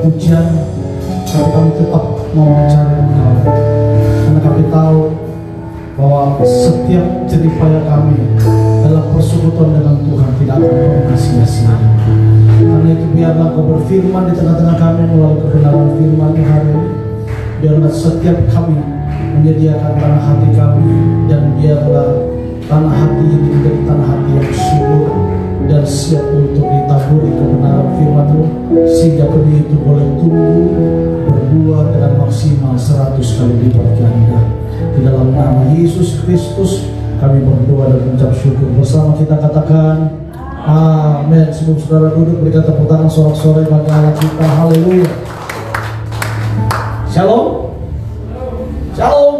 pujian, tapi kami tetap mau mencari Engkau, karena kami tahu bahwa setiap jerih payah kami dalam persekutuan dengan Tuhan tidak akan pernah sia-sia. Karena itu biarlah Kau berfirman di tengah-tengah kami melalui kebenaran firman hari ini. Biarlah setiap kami menyediakan tanah hati kami, dan biarlah tanah hati ini menjadi tanah hati yang subur dan siap untuk ditaburi kebenaran firman-Mu, sehingga benih itu boleh tumbuh berbuah dengan maksimal 100 kali lipat ganda. Di dalam nama Yesus Kristus kami berdoa dan mengucap syukur. Bersama kita katakan amin. Sebelum saudara duduk, berikan tepuk tangan sorak-sorai bagi Allah kita. Haleluya. Shalom. Shalom.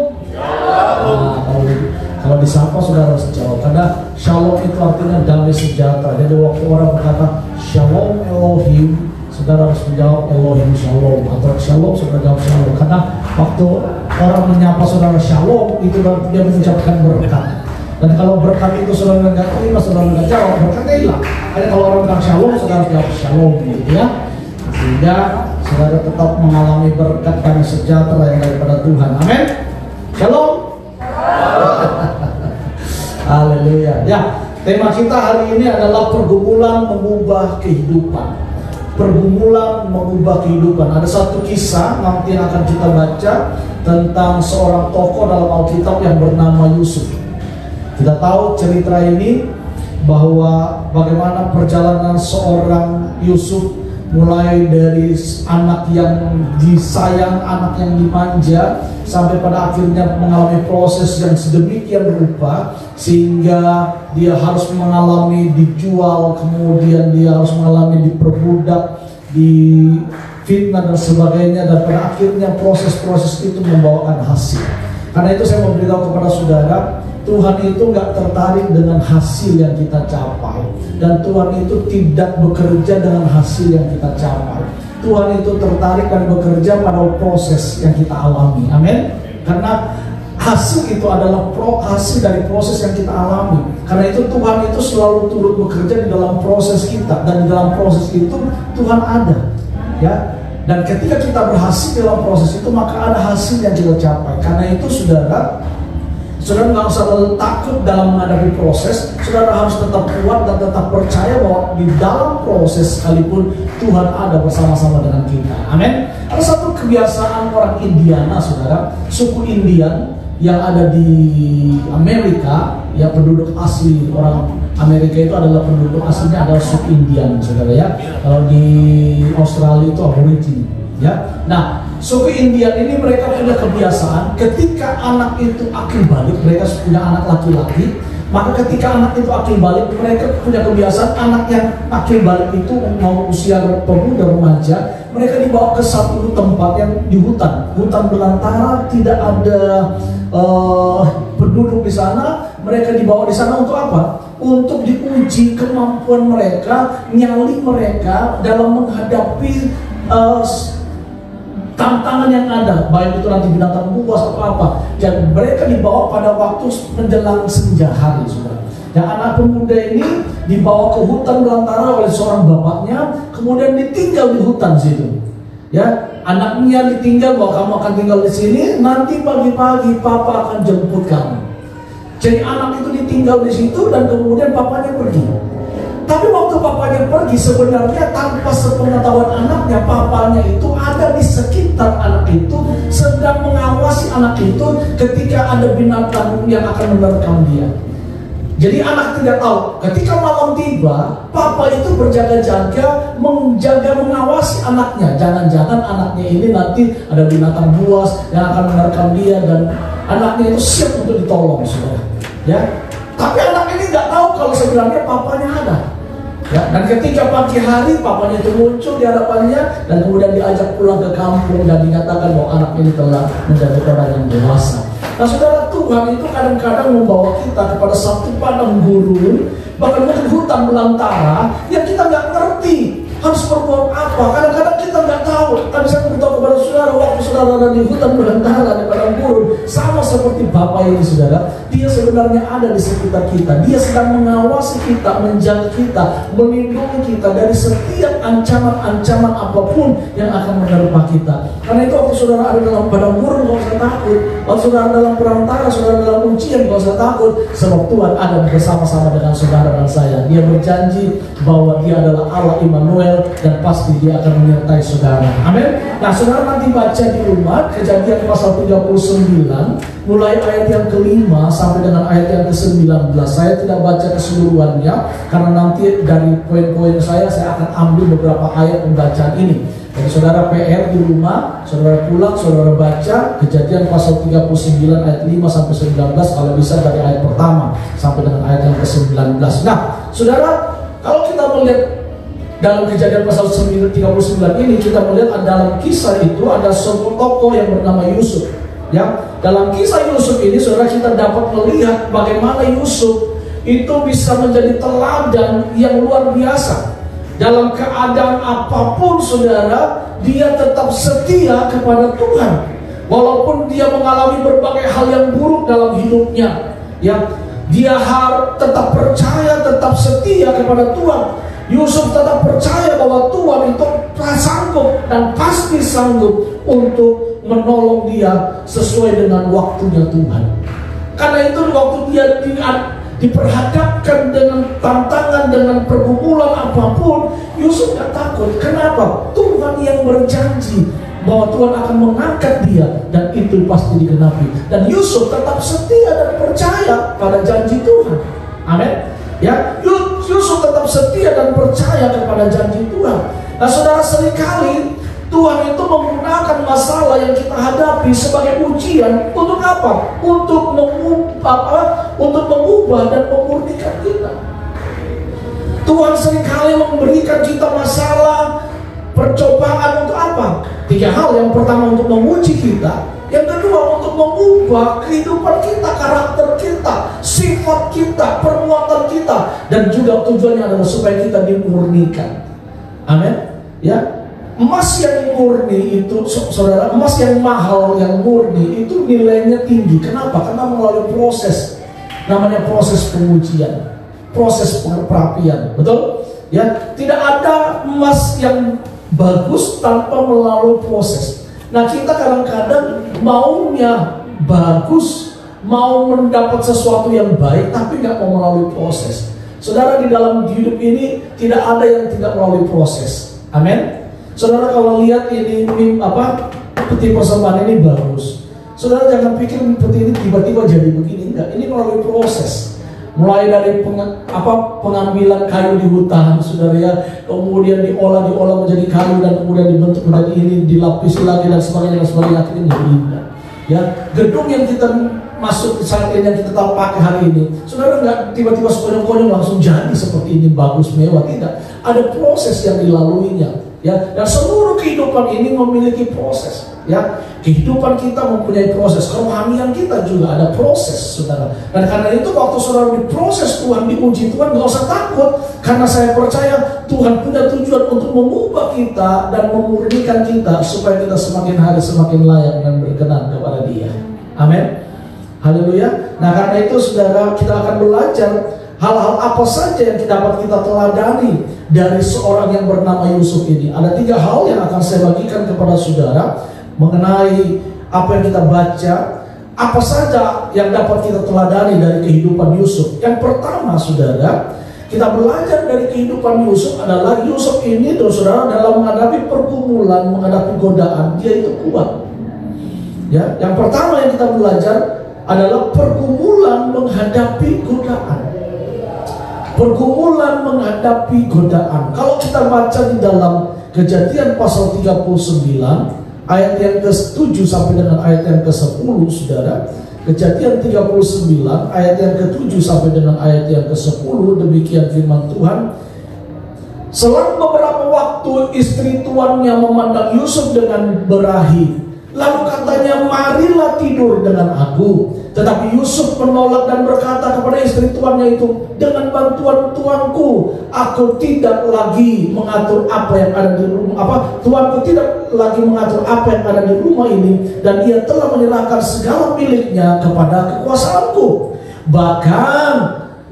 Kalau disapa saudara harus jawab, karena shalom itu artinya damai sejahtera. Jadi waktu orang berkata shalom Elohim, saudara harus menjawab Elohim shalom, atau shalom saudara jawab shalom. Karena waktu orang menyapa saudara shalom, itu berarti dia mengucapkan berkat. Dan kalau berkat itu saudara nggak terima, saudara nggak jawab, berkatnya hilang. Hanya kalau orang bilang shalom, saudara harus jawab shalom, gitu ya. Sehingga saudara tetap mengalami berkat dan sejahtera yang daripada Tuhan. Amin. Shalom. Haleluya. Ya, tema kita hari ini adalah pergumulan mengubah kehidupan. Pergumulan mengubah kehidupan. Ada satu kisah nanti yang akan kita baca tentang seorang tokoh dalam Alkitab yang bernama Yusuf. Kita tahu cerita ini bahwa bagaimana perjalanan seorang Yusuf, mulai dari anak yang disayang, anak yang dimanja, sampai pada akhirnya mengalami proses yang sedemikian rupa sehingga dia harus mengalami dijual, kemudian dia harus mengalami diperbudak, difitnah dan sebagainya, dan pada akhirnya proses-proses itu membawakan hasil. Karena itu saya mau beritahu kepada saudara, Tuhan itu nggak tertarik dengan hasil yang kita capai, dan Tuhan itu tidak bekerja dengan hasil yang kita capai. Tuhan itu tertarik dan bekerja pada proses yang kita alami. Amin. Karena hasil itu adalah hasil dari proses yang kita alami. Karena itu Tuhan itu selalu turut bekerja di dalam proses kita, dan di dalam proses itu Tuhan ada, ya. Dan ketika kita berhasil dalam proses itu, maka ada hasil yang kita capai. Karena itu saudara nggak usah takut dalam menghadapi proses. Saudara harus tetap kuat dan tetap percaya bahwa di dalam proses sekalipun Tuhan ada bersama-sama dengan kita. Amin. Ada satu kebiasaan orang Indiana, saudara, suku Indian yang ada di Amerika, ya, penduduk asli orang Amerika itu adalah penduduk aslinya adalah suku Indian, saudara, ya. Kalau di Australia itu Aborigin, ya. Nah, suku Indian ini mereka punya kebiasaan ketika anak itu akil balik, mereka punya anak laki-laki, maka ketika anak itu akil balik, mereka punya kebiasaan anak yang akil balik itu mau usia pemuda remaja, mereka dibawa ke satu tempat yang di hutan belantara, tidak ada penduduk di sana. Mereka dibawa di sana untuk apa? Untuk diuji kemampuan mereka, nyali mereka dalam menghadapi tantangan yang ada, baik itu nanti binatang buas atau apa. Dan mereka dibawa pada waktu menjelang senja hari, saudara. Dan anak pemuda ini dibawa ke hutan belantara oleh seorang bapaknya, kemudian ditinggal di hutan situ. Ya, anaknya ditinggal bahwa kamu akan tinggal di sini, nanti pagi-pagi papa akan jemput kamu. Jadi anak itu ditinggal di situ dan kemudian papanya pergi. Tapi waktu papanya pergi, sebenarnya tanpa sepengetahuan anaknya, papanya itu ada di sekitar anak itu, sedang mengawasi anak itu ketika ada binatang yang akan menerkam dia. Jadi anak tidak tahu. Ketika malam tiba, papa itu berjaga-jaga, mengawasi anaknya. Jangan-jangan anaknya ini nanti ada binatang buas yang akan menerkam dia, dan anaknya itu siap untuk ditolong, saudara. Ya, tapi anak ini nggak tahu kalau sebenarnya papanya ada. Ya, dan ketika pagi hari papanya itu muncul di hadapannya, dan kemudian diajak pulang ke kampung dan dinyatakan bahwa anak ini telah menjadi orang yang dewasa. Nah, saudara, Tuhan itu kadang-kadang membawa kita kepada satu padang gurun, bahkan mungkin hutan belantara yang kita nggak ngerti harus berbuat apa. Kadang-kadang kita nggak tahu. Tadi saya beritahu kepada saudara, saudara, waktu saudara ada di hutan belantara, di padang gurun, sama seperti Bapak ini saudara, Dia sebenarnya ada di sekitar kita. Dia sedang mengawasi kita, menjaga kita, melindungi kita dari setiap ancaman-ancaman apapun yang akan menerpa kita. Karena itu waktu saudara ada dalam padang gurun, gak usah takut. Waktu saudara dalam perantara, saudara dalam ujian, gak usah takut. Sebab Tuhan ada bersama-sama dengan saudara dan saya. Dia berjanji bahwa Dia adalah Allah Immanuel, dan pasti Dia akan menyertai saudara. Amin. Nah, saudara nanti baca di rumah Kejadian pasal 39 mulai ayat yang kelima sampai dengan ayat yang ke-19. Saya tidak baca keseluruhannya karena nanti dari poin-poin saya akan ambil beberapa ayat pembacaan ini. Jadi saudara PR di rumah, saudara pulang, saudara baca Kejadian pasal 39 ayat 5 sampai 19, kalau bisa dari ayat pertama sampai dengan ayat yang ke-19. Nah, saudara, kalau kita melihat dalam Kejadian pasal 39 ini, kita melihat dalam kisah itu ada sebuah tokoh yang bernama Yusuf. Ya, dalam kisah Yusuf ini, saudara, kita dapat melihat bagaimana Yusuf itu bisa menjadi teladan yang luar biasa. Dalam keadaan apapun, saudara, dia tetap setia kepada Tuhan. Walaupun dia mengalami berbagai hal yang buruk dalam hidupnya, ya, dia harus tetap percaya, tetap setia kepada Tuhan. Yusuf tetap percaya bahwa Tuhan itu sanggup dan pasti sanggup untuk menolong dia sesuai dengan waktunya Tuhan. Karena itu waktu dia diperhadapkan dengan tantangan, dengan pergumulan apapun, Yusuf gak takut. Kenapa? Tuhan yang berjanji bahwa Tuhan akan mengangkat dia, dan itu pasti digenapi. Dan Yusuf tetap setia dan percaya pada janji Tuhan. Amin. Ya, Yusuf tetap setia dan percaya kepada janji Tuhan. Nah, saudara, seringkali Tuhan itu menggunakan masalah yang kita hadapi sebagai ujian untuk apa? Untuk mengubah dan memurnikan kita. Tuhan seringkali memberikan kita masalah, percobaan untuk apa? 3 hal. Yang pertama untuk menguji kita, yang kedua untuk mengubah kehidupan kita, karakter kita, sifat kita, perbuatan kita, dan juga tujuannya adalah supaya kita dimurnikan. Amin. Ya. Emas yang murni itu, saudara, emas yang mahal, yang murni itu nilainya tinggi. Kenapa? Karena melalui proses, namanya proses pengujian, proses perapian. Betul? Ya, tidak ada emas yang bagus tanpa melalui proses. Nah, kita kadang-kadang maunya bagus, mau mendapat sesuatu yang baik, tapi nggak mau melalui proses. Saudara, di dalam hidup ini tidak ada yang tidak melalui proses. Amin. Saudara, kalau lihat ini peti persembahan ini bagus, saudara jangan pikir peti ini tiba-tiba jadi begini. Enggak, ini melalui proses. Mulai dari pengambilan kayu di hutan, saudara, ya, kemudian diolah menjadi kayu, dan kemudian dibentuk menjadi ini, dilapisi lagi dan sebagainya, akhirnya menjadi indah. Ya, gedung yang kita masuk saat ini, yang kita pakai hari ini, saudara, nggak tiba-tiba sekonyong-konyong langsung jadi seperti ini, bagus, mewah. Tidak, ada proses yang dilaluinya. Ya, dan seluruh kehidupan ini memiliki proses. Ya, kehidupan kita mempunyai proses, kerohanian kita juga ada proses, saudara. Dan karena itu waktu saudara diproses Tuhan, diuji Tuhan, gak usah takut, karena saya percaya Tuhan punya tujuan untuk mengubah kita dan memurnikan kita supaya kita semakin hari semakin layak dan berkenan kepada Dia. Amin. Haleluya. Nah, karena itu saudara, kita akan belajar hal-hal apa saja yang dapat kita teladani dari seorang yang bernama Yusuf ini. Ada 3 hal yang akan saya bagikan kepada saudara mengenai apa yang kita baca, apa saja yang dapat kita teladani dari kehidupan Yusuf. Yang pertama, saudara, kita belajar dari kehidupan Yusuf adalah Yusuf ini, saudara, dalam menghadapi pergumulan, menghadapi godaan, dia itu kuat. Ya, yang pertama yang kita belajar adalah pergumulan menghadapi godaan. Pergumulan menghadapi godaan. Kalau kita baca di dalam Kejadian pasal 39 ayat yang ke-7 sampai dengan ayat yang ke-10, saudara. Kejadian 39 ayat yang ke-7 sampai dengan ayat yang ke-10, demikian firman Tuhan. Selang beberapa waktu istri tuannya memandang Yusuf dengan berahi, Lalu katanya, marilah tidur dengan aku. Tetapi Yusuf menolak dan berkata kepada istri tuannya itu, dengan bantuan tuanku, aku tidak lagi mengatur apa yang ada di rumah. Tuanku tidak lagi mengatur apa yang ada di rumah ini, dan ia telah menyerahkan segala miliknya kepada kekuasaanku. Bahkan,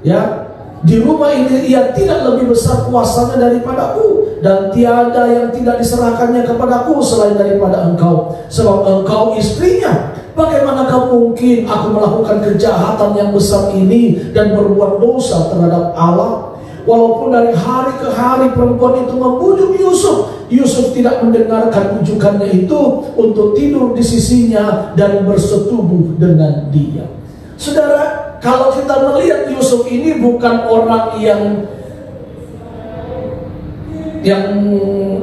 ya, di rumah ini ia tidak lebih besar kuasanya daripadaku, dan tiada yang tidak diserahkannya kepadaku selain daripada engkau, sebab engkau istrinya. Bagaimanakah mungkin aku melakukan kejahatan yang besar ini dan berbuat dosa terhadap Allah? Walaupun dari hari ke hari perempuan itu membujuk Yusuf, Yusuf tidak mendengarkan bujukannya itu untuk tidur di sisinya dan bersetubuh dengan dia. Saudara, kalau kita melihat Yusuf ini bukan orang yang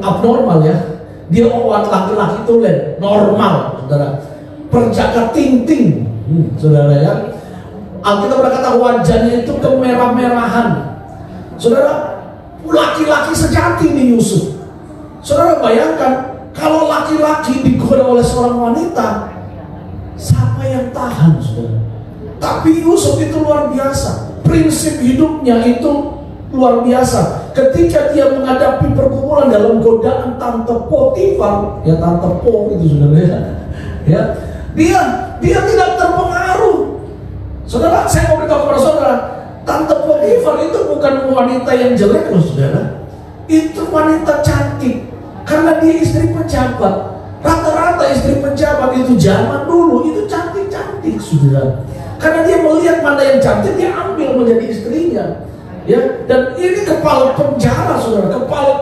abnormal, ya. Dia orang laki-laki tulen, normal, saudara. Perjaka ting-ting, saudara, ya. Alkitab berkata wajahnya itu kemerah-merahan. Saudara, laki-laki sejati nih Yusuf. Saudara bayangkan, kalau laki-laki digoda oleh seorang wanita, siapa yang tahan, saudara? Tapi Yusuf itu luar biasa. Prinsip hidupnya itu luar biasa. Ketika dia menghadapi pergumulan dalam godaan Tante Potifar, ya Tante Po itu, saudara, ya, dia tidak terpengaruh. Saudara, saya mau beritahu kepada saudara, Tante Potifar itu bukan wanita yang jelek loh, saudara. Itu wanita cantik, karena dia istri pejabat. Rata-rata istri pejabat itu zaman dulu itu cantik-cantik, saudara. Karena dia melihat mana yang cantik, dia ambil menjadi istrinya. Ya, dan ini kepala penjara, saudara.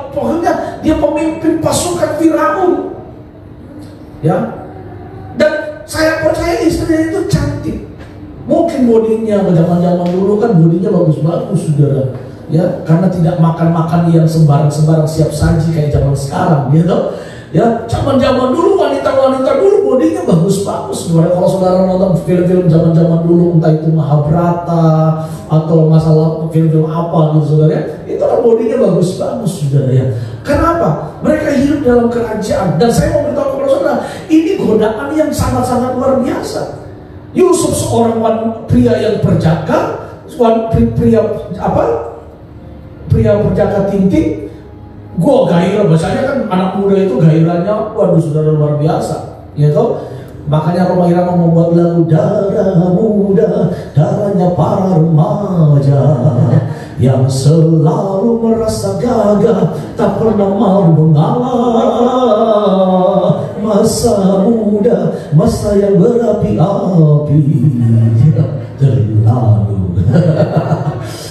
Pokoknya dia pemimpin pasukan Firaun. Ya, dan saya percaya istrinya itu cantik. Mungkin bodinya zaman-zaman dulu kan bodinya bagus-bagus, saudara. Ya, karena tidak makan-makan yang sembarang-sembarang siap saji kayak zaman sekarang, gitu. Ya, zaman-zaman dulu wanita-wanita dulu bodinya bagus-bagus. Kalau saudara nonton film-film zaman-zaman dulu, entah itu Mahabharata atau masalah film-film apa gitu, saudara, itu kan bodinya bagus-bagus, saudara, ya. Kenapa? Mereka hidup dalam kerajaan. Dan saya mau beritahu kepada saudara, ini godaan yang sangat-sangat luar biasa. Yusuf seorang pria yang perjaka, pria perjaka ting-ting. Gua gairah, bahasanya kan anak muda itu gairahnya, waduh, saudara, luar biasa, gitu. Makanya Rhoma Irama membuat lagu darah muda, darahnya para remaja yang selalu merasa gagah, tak pernah mau mengalah. Masa muda, masa yang berapi-api terlalu.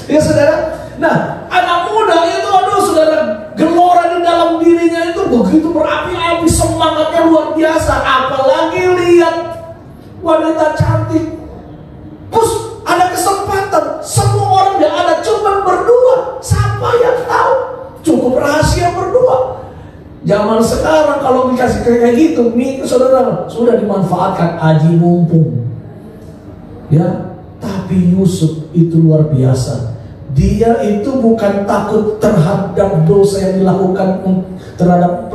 Ya, saudara. Nah, anak muda itu, aduh, saudara, gelora di dalam dirinya itu begitu berapi-api, semangatnya luar biasa. Apalagi lihat wanita cantik, terus ada kesempatan, semua orang gak ada, cuma berdua. Siapa yang tahu? Cukup rahasia berdua. Zaman sekarang kalau dikasih kayak gitu, saudara, sudah dimanfaatkan, aji mumpung. Ya, tapi Yusuf itu luar biasa. Dia itu bukan takut terhadap dosa yang dilakukan terhadap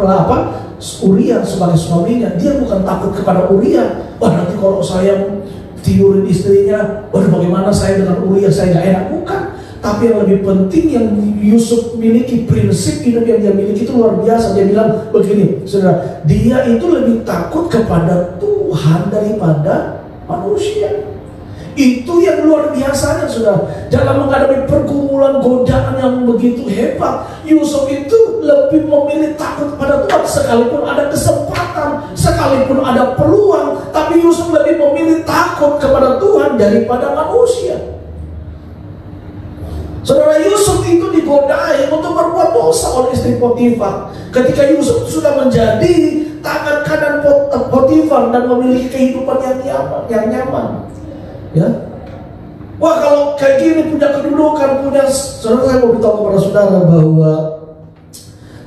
Uria sebagai suaminya. Dia bukan takut kepada Uria. Wah, nanti kalau saya tidurin istrinya, waduh, bagaimana saya dengan Uria, saya gak enak. Bukan. Tapi yang lebih penting yang Yusuf miliki, prinsip hidup yang dia miliki itu luar biasa. Dia bilang begini, saudara, dia itu lebih takut kepada Tuhan daripada manusia. Itu yang luar biasanya, saudara. Dalam menghadapi pergumulan godaan yang begitu hebat, Yusuf itu lebih memilih takut pada Tuhan. Sekalipun ada kesempatan, sekalipun ada peluang, tapi Yusuf lebih memilih takut kepada Tuhan daripada manusia. Saudara, Yusuf itu digodai untuk berbuat dosa oleh istri Potifar. Ketika Yusuf sudah menjadi tangan kanan Potifar dan memiliki kehidupan yang nyaman. Ya, wah, kalau kayak gini punya kedudukan, saudara, saya mau beritahu kepada saudara bahwa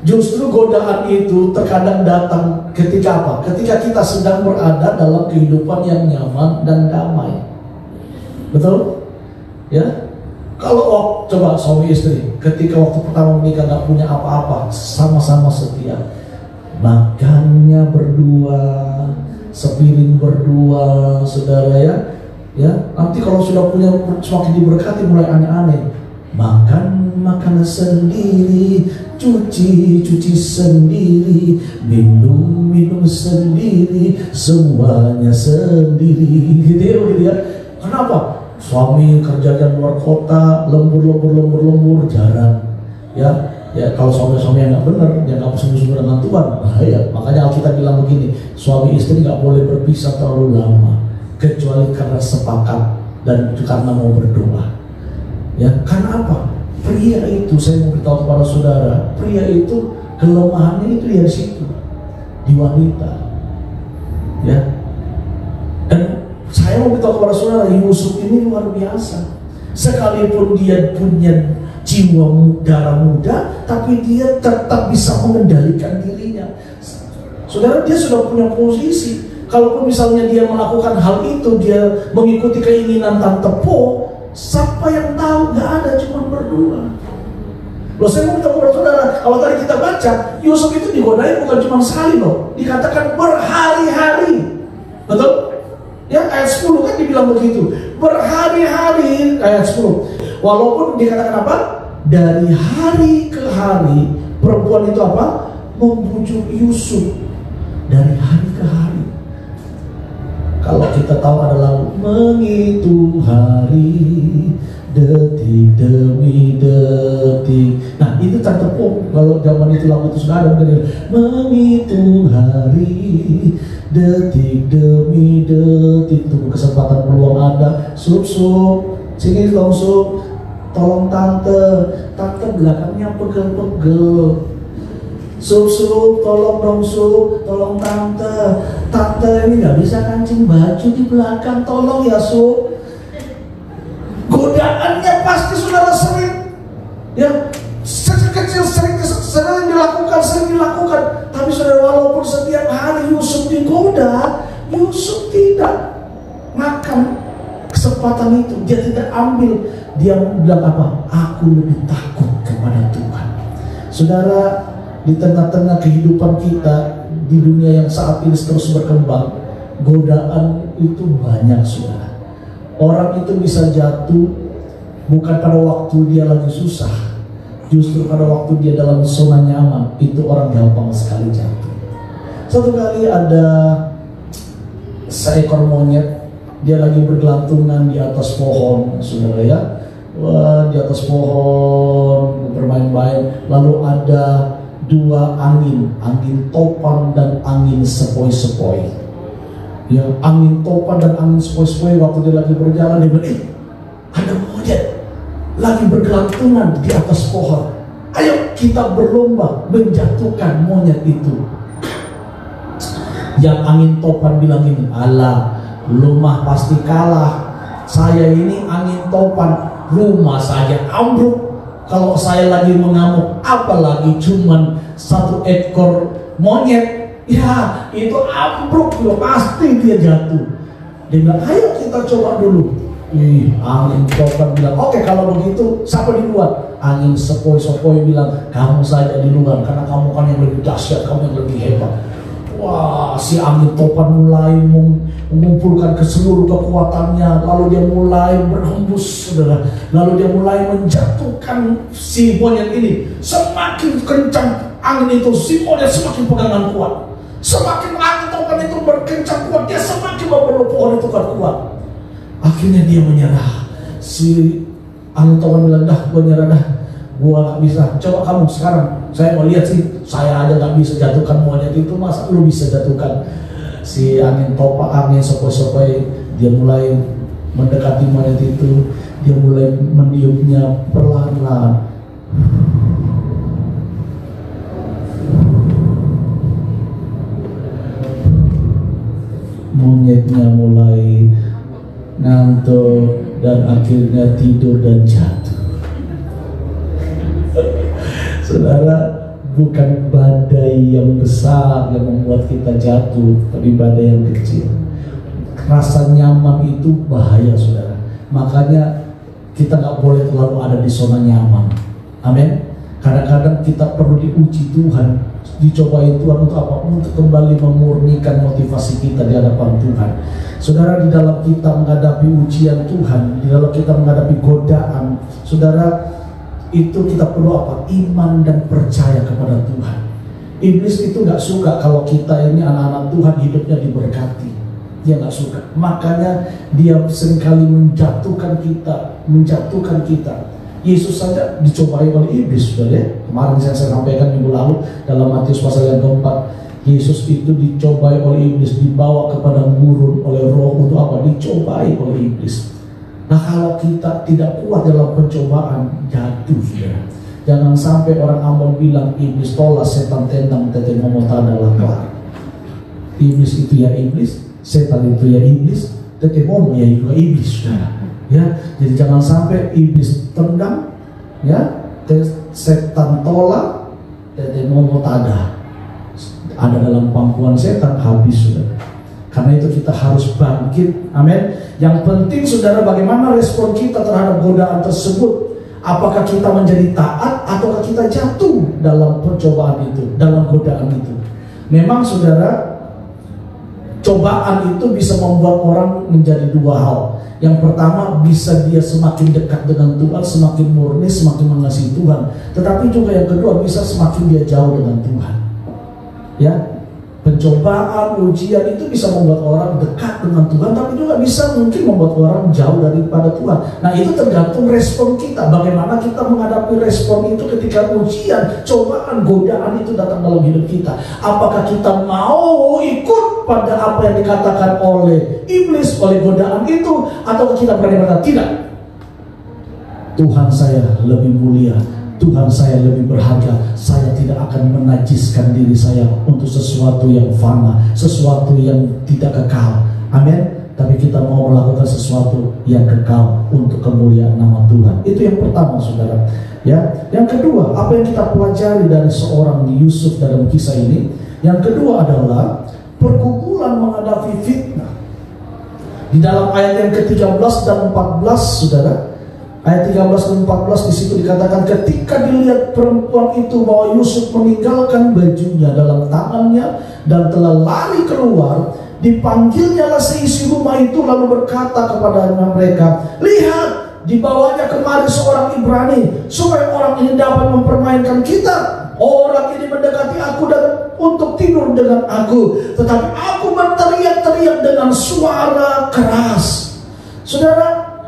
justru godaan itu terkadang datang ketika apa? Ketika kita sedang berada dalam kehidupan yang nyaman dan damai. Betul? Ya. Kalau coba suami istri, ketika waktu pertama menikah gak punya apa-apa, sama-sama setia, makannya berdua, sepiring berdua, saudara ya. Ya, nanti kalau sudah punya semakin diberkati mulai aneh-aneh. Makan sendiri, cuci sendiri, minum sendiri, semuanya sendiri. Gitu ya. Kenapa? Suami kerjakan luar kota, lembur jarang. Ya kalau suami yang nggak benar, dia nggak bersungguh-sungguh dengan Tuhan, bahaya. Makanya Alkitab bilang begini, suami istri nggak boleh berpisah terlalu lama, kecuali karena sepakat dan karena mau berdoa. Ya, karena apa? Pria itu, saya mau beritahu kepada saudara, pria itu kelemahannya itu di situ, di wanita. Ya, dan saya mau beritahu kepada saudara, Yusuf ini luar biasa. Sekalipun dia punya jiwa darah muda, tapi dia tetap bisa mengendalikan dirinya. Saudara, dia sudah punya posisi. Kalaupun misalnya dia melakukan hal itu, dia mengikuti keinginan Tante Po, siapa yang tahu? Gak ada, cuma berdua. Loh, saya mau beritahu kepada saudara, kalau tadi kita baca, Yusuf itu digodai bukan cuma sekali loh, dikatakan berhari-hari. Betul? Ya, ayat 10 kan dibilang begitu, berhari-hari, ayat 10. Walaupun dikatakan apa? Dari hari ke hari, perempuan itu apa? Membujuk Yusuf dari hari ke hari. Kalau kita tahu ada lagu menghitung hari, detik demi detik. Nah itu Tante Po, kalau zaman itu lagu itu sudah ada, menghitung hari, detik demi detik. Tunggu kesempatan peluang ada. Sup, sini dong Sup, tolong tante belakangnya pegel. Sup, tolong dong Sup, tolong tante ini nggak bisa kancing baju di belakang, tolong ya Sup. Godaannya pasti saudara sering, ya kecil sering dilakukan. Tapi saudara, walaupun setiap hari Yusuf digoda, Yusuf tidak makan kesempatan itu, dia tidak ambil. Dia bilang apa? Aku lebih takut kepada Tuhan. Saudara, di tengah-tengah kehidupan kita di dunia yang saat ini terus berkembang, godaan itu banyak, saudara. Orang itu bisa jatuh bukan pada waktu dia lagi susah, justru pada waktu dia dalam zona nyaman, itu orang gampang sekali jatuh. Satu kali ada seekor monyet, dia lagi bergelantungan di atas pohon, saudara ya. Wah, di atas pohon bermain-main, lalu ada dua angin topan dan angin sepoi-sepoi. Ya, angin topan dan angin sepoi-sepoi waktu dia lagi berjalan, dia bilang, ada monyet lagi bergelantungan di atas pohon. Ayo kita berlomba menjatuhkan monyet itu. Yang angin topan bilang ini, alah, rumah pasti kalah. Saya ini angin topan, rumah saja ambruk. Kalau saya lagi mengamuk, apalagi cuman satu ekor monyet, ya itu ambruk loh, pasti dia jatuh. Dia bilang, ayo kita coba dulu. Angin topan bilang, oke, kalau begitu siapa di luar? Angin sepoi-sepoi bilang, kamu saja di luar, karena kamu kan yang lebih dahsyat, kamu yang lebih hebat. Wah, si angin topan mulai mengumpulkan ke seluruh kekuatannya, lalu dia mulai berhembus, saudara. Lalu dia mulai menjatuhkan si monyet ini. Semakin kencang angin itu, si monyet semakin pegangan kuat. Semakin angin topan itu berkencang kuat, dia semakin membawa pohon itu kuat. Akhirnya dia menyerah. Si angin topan bilang, dah, gua nyerah dah, gua gak bisa. Coba kamu sekarang, saya mau lihat sih, saya aja gak bisa jatuhkan monyet itu, masa lu bisa jatuhkan? Si angin topan, angin sepoi-sepoi, dia mulai mendekati monyet itu, dia mulai meniupnya perlahan-lahan. Monyetnya mulai ngantuk dan akhirnya tidur dan jatuh. Saudara, bukan badai yang besar yang membuat kita jatuh, tapi badai yang kecil. Rasa nyaman itu bahaya, saudara. Makanya kita nggak boleh terlalu ada di zona nyaman. Amin. Kadang-kadang kita perlu diuji Tuhan, dicobai Tuhan untuk apa? Untuk kembali memurnikan motivasi kita di hadapan Tuhan. Saudara, di dalam kita menghadapi ujian Tuhan, di dalam kita menghadapi godaan, saudara, itu kita perlu apa? Iman dan percaya kepada Tuhan. Iblis itu gak suka kalau kita ini anak-anak Tuhan hidupnya diberkati. Dia gak suka. Makanya dia seringkali menjatuhkan kita. Yesus saja dicobai oleh iblis, sudah ya. Kemarin saya sampaikan minggu lalu dalam Matius pasal yang keempat, Yesus itu dicobai oleh iblis, dibawa kepada gurun oleh roh untuk apa? Dicobai oleh iblis. Nah, kalau kita tidak kuat dalam pencobaan, jatuh, saudara. Jangan sampai orang Ambon bilang iblis tolak, setan tendang, tete momota adalah kelar. Iblis itu ya iblis, setan itu ya iblis, tete momo ya juga iblis, saudara. Ya, jadi jangan sampai iblis tendang, ya, setan tolak, tete momota ada dalam pangkuan setan, habis, saudara. Karena itu kita harus bangkit, amin. Yang penting, saudara, bagaimana respon kita terhadap godaan tersebut. Apakah kita menjadi taat ataukah kita jatuh dalam pencobaan itu, dalam godaan itu. Memang, saudara, cobaan itu bisa membuat orang menjadi dua hal. Yang pertama, bisa dia semakin dekat dengan Tuhan, semakin murni, semakin mengasihi Tuhan. Tetapi juga yang kedua, bisa semakin dia jauh dengan Tuhan. Ya, pencobaan, ujian itu bisa membuat orang dekat dengan Tuhan, tapi juga bisa mungkin membuat orang jauh daripada Tuhan. Nah, itu tergantung respon kita. Bagaimana kita menghadapi respon itu ketika ujian, cobaan, godaan itu datang dalam hidup kita. Apakah kita mau ikut pada apa yang dikatakan oleh iblis, oleh godaan itu, atau kita berani berkata, tidak, Tuhan saya lebih mulia, Tuhan saya lebih berharga, saya tidak akan menajiskan diri saya untuk sesuatu yang fana, sesuatu yang tidak kekal. Amin. Tapi kita mau melakukan sesuatu yang kekal untuk kemuliaan nama Tuhan. Itu yang pertama, saudara. Ya, yang kedua, apa yang kita pelajari dari seorang Yusuf dalam kisah ini? Yang kedua adalah pergumulan menghadapi fitnah. Di dalam ayat yang ke-13 dan 14, saudara, ayat 13 dan 14 di situ dikatakan, ketika dilihat perempuan itu bahwa Yusuf meninggalkan bajunya dalam tangannya dan telah lari keluar, dipanggilnyalah seisi rumah itu lalu berkata kepada mereka, lihat, dibawanya kemari seorang Ibrani supaya orang ini dapat mempermainkan kita. Orang ini mendekati aku dan untuk tidur dengan aku, tetapi aku berteriak-teriak dengan suara keras. Saudara,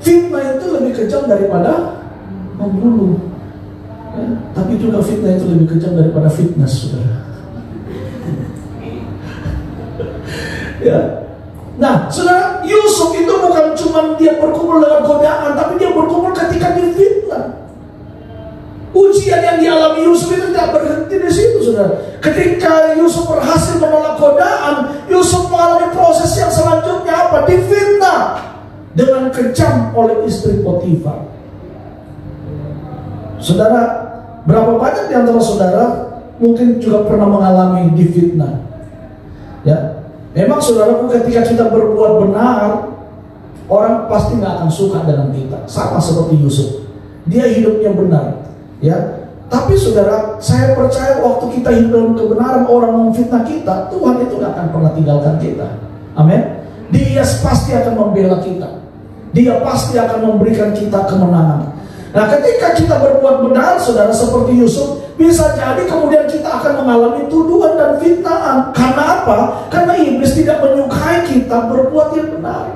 fitnah itu lebih kejam daripada membunuh, ya, tapi juga fitnah itu lebih kejam daripada fitness, saudara. Ya. Nah, saudara, Yusuf itu bukan cuma dia berkumpul dengan godaan, tapi dia berkumpul ketika difitnah. Ujian yang dialami Yusuf itu tidak berhenti di situ, saudara. Ketika Yusuf berhasil menolak godaan, Yusuf mengalami proses yang selanjutnya apa? Difitnah dengan kejam oleh istri Potifar. Saudara, berapa banyak di antara saudara mungkin juga pernah mengalami difitnah? Ya, memang saudaraku, ketika kita berbuat benar, orang pasti nggak akan suka dengan kita. Sama seperti Yusuf, dia hidupnya benar. Ya, tapi saudara, saya percaya waktu kita hidup dalam kebenaran, orang memfitnah kita, Tuhan itu nggak akan pernah tinggalkan kita. Amin. Dia pasti akan membela kita. Dia pasti akan memberikan kita kemenangan. Nah, ketika kita berbuat benar, saudara, seperti Yusuf, bisa jadi kemudian kita akan mengalami tuduhan dan fitnaan. Karena apa? Karena iblis tidak menyukai kita berbuat yang benar.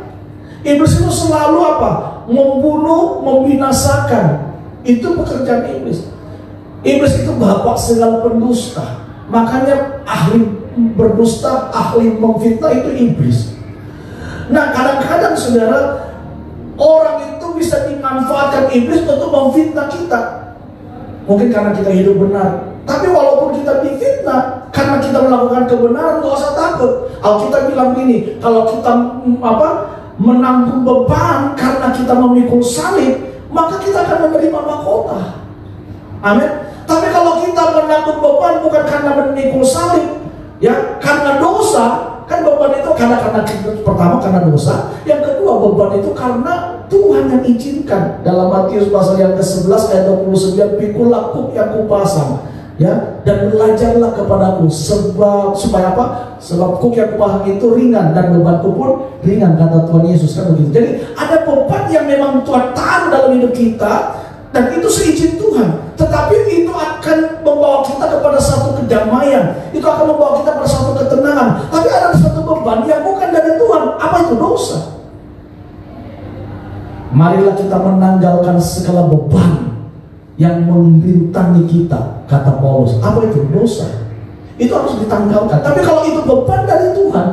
Iblis itu selalu apa? Membunuh, membinasakan. Itu pekerjaan iblis. Iblis itu bapak segala pendusta. Makanya ahli berdusta, ahli memfitnah itu iblis. Nah, kadang-kadang saudara, orang itu bisa dimanfaatkan iblis untuk memfitnah kita. Mungkin karena kita hidup benar. Tapi walaupun kita difitnah, karena kita melakukan kebenaran, gak usah takut. Alkitab bilang gini, kalau kita menanggung beban karena kita memikul salib, maka kita akan menerima mahkota. Amin. Tapi kalau kita menanggung beban bukan karena memikul salib, ya, karena dosa, kan beban itu karena pertama karena dosa, yang kedua beban itu karena Tuhan yang izinkan. Dalam Matius pasal yang ke-11 ayat 29, pikulah kuk yang kupasang, ya, dan belajarlah kepadaku, supaya apa? Sebab kuk yang kupasang itu ringan dan bebanku pun ringan, kata Tuhan Yesus, kan begitu. Jadi ada beban yang memang Tuhan taruh dalam hidup kita, dan itu seizin Tuhan. Tetapi itu akan membawa kita kepada satu kedamaian, itu akan membawa kita pada satu ketenangan. Tapi ada satu beban yang bukan dari Tuhan. Apa itu? Dosa. Marilah kita menanggalkan segala beban yang membintangi kita, kata Paulus. Apa itu? Dosa. Itu harus ditanggalkan. Tapi kalau itu beban dari Tuhan,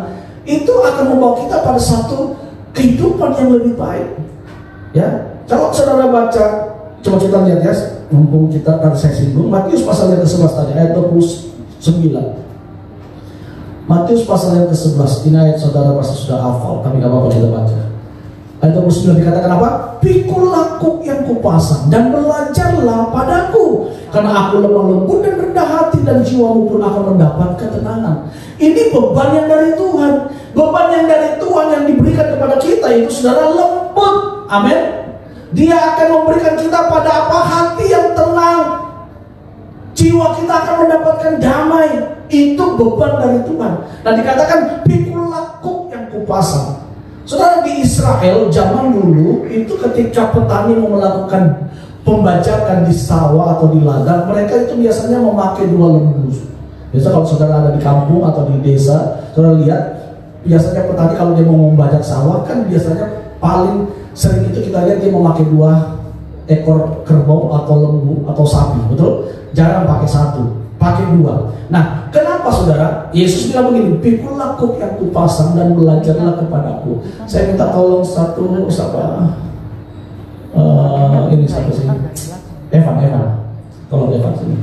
itu akan membawa kita pada satu kehidupan yang lebih baik. Ya, kalau saudara baca, coba kita lihat ya, mumpung kita tadi saya singgung, Matius pasal yang ke-11 tadi, ayat 29. Matius pasal yang ke-11, ini ayat saudara pasti sudah hafal, tapi gak apa-apa kita baca. Ayat 29 dikatakan apa? Pikulah kuk yang kupasang dan belajarlah padaku, karena aku lemah lembut dan rendah hati, dan jiwamu pun akan mendapat ketenangan. Ini beban yang dari Tuhan. Beban yang dari Tuhan yang diberikan kepada kita itu saudara lembut. Amin. Dia akan memberikan kita pada apa? Hati yang tenang. Jiwa kita akan mendapatkan damai. Itu beban dari Tuhan. Nah, dikatakan pikulah kuk yang kupasang. Saudara, di Israel zaman dulu itu ketika petani mau melakukan pembajakan di sawah atau di ladang, mereka itu biasanya memakai 2 lembu. Biasa kalau saudara ada di kampung atau di desa, saudara lihat biasanya petani kalau dia mau membajak sawah kan biasanya paling sering itu kita lihat dia memakai 2 ekor kerbau atau lembu atau sapi, betul? Jarang pakai 1, pakai 2. Nah, kenapa saudara? Yesus bilang begini, pikulah kuk yang kupasang dan belajarlah kepadaku. Saya minta tolong satu siapa? Ini siapa sih? Evan. Tolong Evan sini.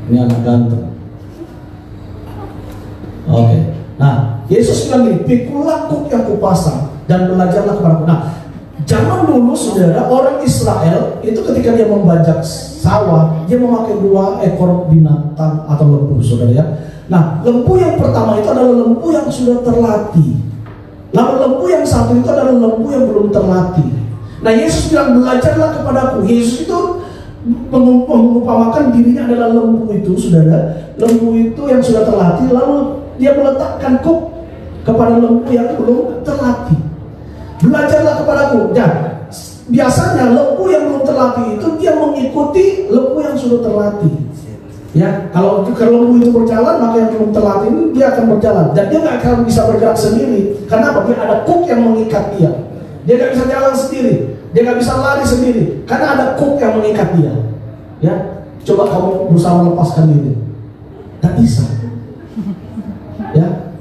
Ini anak ganteng. Oke. Nah, Yesus bilang gini, pikulah kuk yang kupasang dan belajarlah kepadaku. Nah, zaman dulu saudara, orang Israel itu ketika dia membajak sawah, dia memakai 2 ekor binatang atau lembu, saudara ya. Nah, lembu yang pertama itu adalah lembu yang sudah terlatih. Lalu lembu yang satu itu adalah lembu yang belum terlatih. Nah, Yesus bilang belajarlah kepadaku. Yesus itu mengumpamakan dirinya adalah lembu itu, saudara. Lembu itu yang sudah terlatih, lalu dia meletakkan kuk kepada lembu yang belum terlatih. Belajarlah kepadaku. Dan biasanya lembu yang belum terlatih itu dia mengikuti lembu yang sudah terlatih. Ya, kalau lembu itu berjalan, maka yang belum terlatih ini dia akan berjalan dan dia nggak akan bisa bergerak sendiri. Kenapa? Dia ada kuk yang mengikat dia. Dia nggak bisa jalan sendiri, dia nggak bisa lari sendiri karena ada kuk yang mengikat dia. Ya, coba kamu berusaha melepaskan diri, tak bisa. Ya,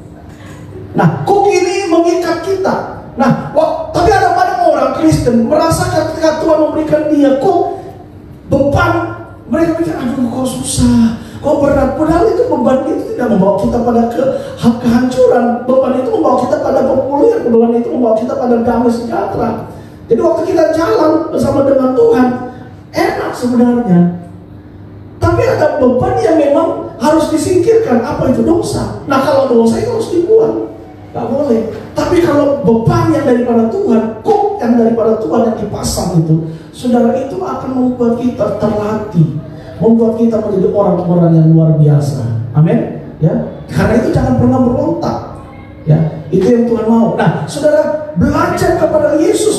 nah kuk ini mengikat kita. Nah, tapi ada banyak orang Kristen merasa ketika Tuhan memberikan dia kok beban, mereka pikir aduh kok susah, kok berat. Padahal itu beban itu tidak membawa kita pada kehancuran. Beban itu membawa kita pada pemulihan. Beban itu membawa kita pada damai sejahtera. Jadi waktu kita jalan bersama dengan Tuhan enak sebenarnya. Tapi ada beban yang memang harus disingkirkan. Apa itu? Dosa. Nah, kalau dosa itu harus dibuang, gak boleh. Tapi kalau beban yang daripada Tuhan, kuk yang daripada Tuhan yang dipasang itu, saudara, itu akan membuat kita terlatih, membuat kita menjadi orang-orang yang luar biasa. Amin. Ya, karena itu jangan pernah berontak. Ya, itu yang Tuhan mau. Nah, saudara, belajar kepada Yesus.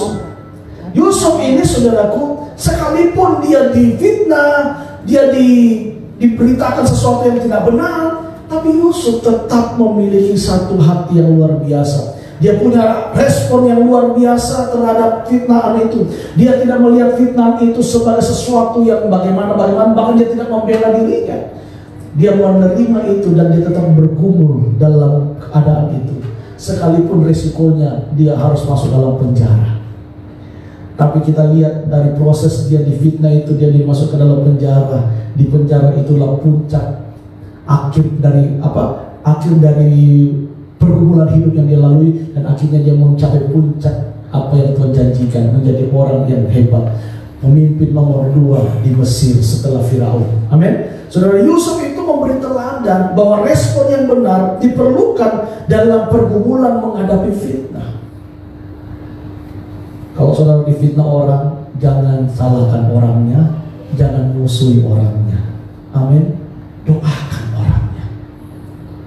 Yusuf ini, saudaraku, sekalipun dia difitnah, dia diberitakan sesuatu yang tidak benar, tapi Yusuf tetap memiliki satu hati yang luar biasa. Dia punya respon yang luar biasa terhadap fitnah itu. Dia tidak melihat fitnah itu sebagai sesuatu yang bagaimana, bahkan dia tidak membela dirinya. Dia menerima itu dan dia tetap bergumul dalam keadaan itu. Sekalipun resikonya dia harus masuk dalam penjara. Tapi kita lihat dari proses dia difitnah itu, dia dimasuk ke dalam penjara. Di penjara itulah puncak akhir dari pergumulan hidup yang dia lalui, dan akhirnya dia mencapai puncak apa yang Tuhan janjikan, menjadi orang yang hebat, pemimpin nomor 2 di Mesir setelah Firaun. Amin. Saudara, Yusuf itu memberi teladan bahwa respon yang benar diperlukan dalam pergumulan menghadapi fitnah. Kalau saudara difitnah orang, jangan salahkan orangnya, jangan musuhi orangnya. Amin. Doakan orangnya.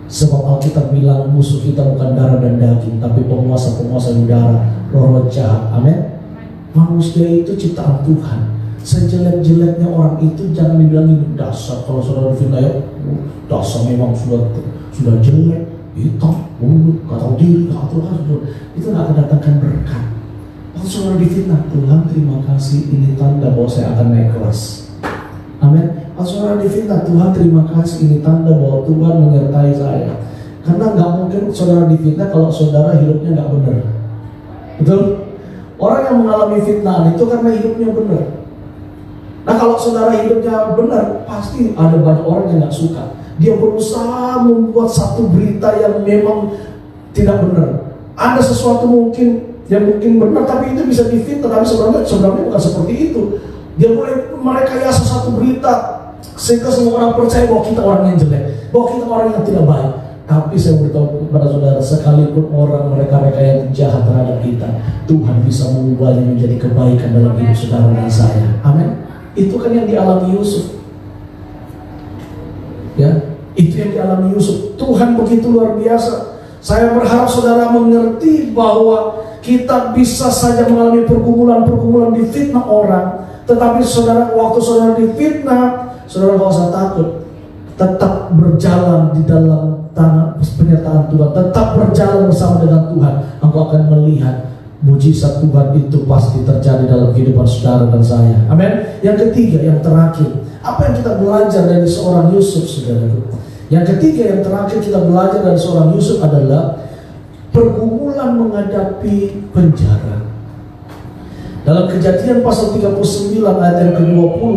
Sebab Alkitab bilang musuh kita bukan darah dan daging, tapi penguasa-penguasa udara, roh-roh jahat. Amin. Manusia itu ciptaan Tuhan. Sejelek-jeleknya orang itu jangan dibilangin dasar. Kalau saudara difitnah, ya dasar memang sudah jelek, hitam, bulu, gak tahu diri, gak tahu Tuhan. Itu gak akan datangkan berkat. Kalau saudara difitnah, Tuhan terima kasih, ini tanda bahwa saya akan naik kelas. Amin. Kalau saudara difitnah, Tuhan terima kasih, ini tanda bahwa Tuhan menyertai saya. Karena gak mungkin saudara difitnah kalau saudara hidupnya gak benar. Betul? Orang yang mengalami fitnah itu karena hidupnya benar. Nah kalau saudara hidupnya benar, pasti ada banyak orang yang gak suka. Dia berusaha membuat satu berita yang memang tidak benar. Ada sesuatu mungkin yang mungkin benar, tapi itu bisa difitnah, tapi sebenarnya bukan seperti itu. Dia mulai merekayasa satu berita sehingga semua orang percaya bahwa kita orang yang jelek, bahwa kita orang yang tidak baik. Tapi saya beritahu kepada saudara, sekalipun orang mereka yang jahat terhadap kita, Tuhan bisa mengubahnya menjadi kebaikan dalam hidup saudara dan saya. Amin. Itu kan yang dialami Yusuf. Ya, itu yang dialami Yusuf. Tuhan begitu luar biasa. Saya berharap saudara mengerti bahwa kita bisa saja mengalami pergumulan difitnah orang, tetapi saudara, waktu saudara difitnah, saudara gak usah takut. Tetap berjalan di dalam tangan penyertaan Tuhan, tetap berjalan bersama dengan Tuhan. Engkau akan melihat mujizat Tuhan itu pasti terjadi dalam kehidupan saudara dan saya. Amin. Yang ketiga, yang terakhir, apa yang kita belajar dari seorang Yusuf, saudara? Yang ketiga, yang terakhir kita belajar dari seorang Yusuf adalah pergumulan menghadapi penjara. Dalam Kejadian pasal 39 ayat yang ke-20,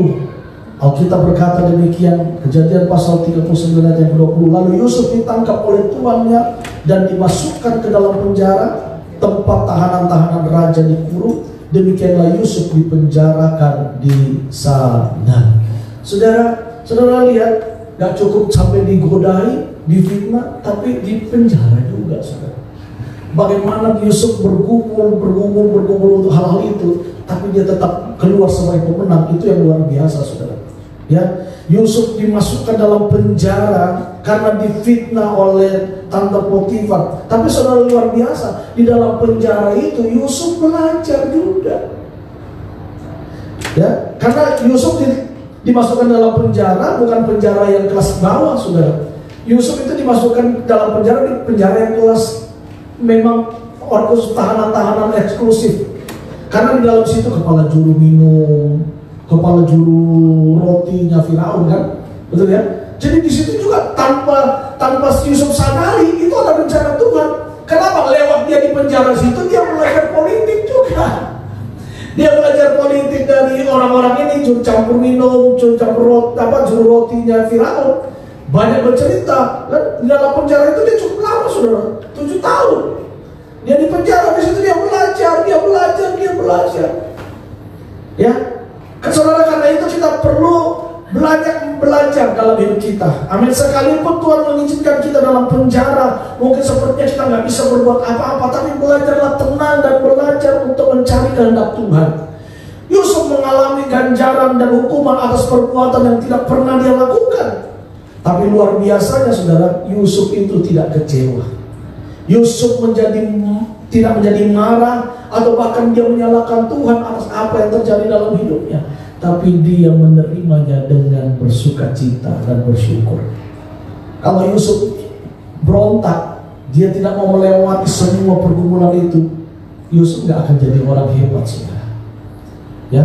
Alkitab berkata demikian. Kejadian pasal 39 ayat yang ke-20, lalu Yusuf ditangkap oleh tuannya dan dimasukkan ke dalam penjara, tempat tahanan-tahanan raja dikurung. Demikianlah Yusuf dipenjarakan di sana. Saudara lihat, gak cukup sampai digodai, difitnah, tapi dipenjara juga, saudara. Bagaimana Yusuf bergumul untuk hal-hal itu, tapi dia tetap keluar sebagai pemenang. Itu yang luar biasa, saudara. Ya, Yusuf dimasukkan dalam penjara karena difitnah oleh tante Potifar. Tapi saudara, luar biasa, di dalam penjara itu Yusuf belajar juga. Ya, karena Yusuf dimasukkan dalam penjara, bukan penjara yang kelas bawah, saudara. Yusuf itu dimasukkan dalam penjara yang kelas memang tahanan-tahanan eksklusif. Karena di dalam situ kepala juru minum, kepala juru rotinya Firaun, kan, betul ya? Jadi di situ juga tanpa Yusuf sadari itu ada rencana Tuhan. Kenapa? Lewat dia di penjara situ dia belajar politik juga. Dia belajar politik dari orang-orang ini, juru campur minum, juru rotinya Firaun. Banyak bercerita, kan? Di dalam penjara itu dia cukup lama, saudara, 7 tahun. Dia di penjara, di situ dia belajar. Ya, saudara, karena itu kita perlu belajar dalam hidup kita. Amin. Sekalipun Tuhan mengizinkan kita dalam penjara, mungkin sepertinya kita nggak bisa berbuat apa-apa, tapi belajarlah tenang dan belajar untuk mencari kehendak Tuhan. Yusuf mengalami ganjaran dan hukuman atas perbuatan yang tidak pernah dia lakukan. Tapi luar biasanya, saudara, Yusuf itu tidak kecewa. Yusuf tidak menjadi marah atau bahkan dia menyalahkan Tuhan atas apa yang terjadi dalam hidupnya. Tapi dia menerimanya dengan bersukacita dan bersyukur. Kalau Yusuf berontak, dia tidak mau melewati semua pergumulan itu, Yusuf gak akan jadi orang hebat, saudara. Ya,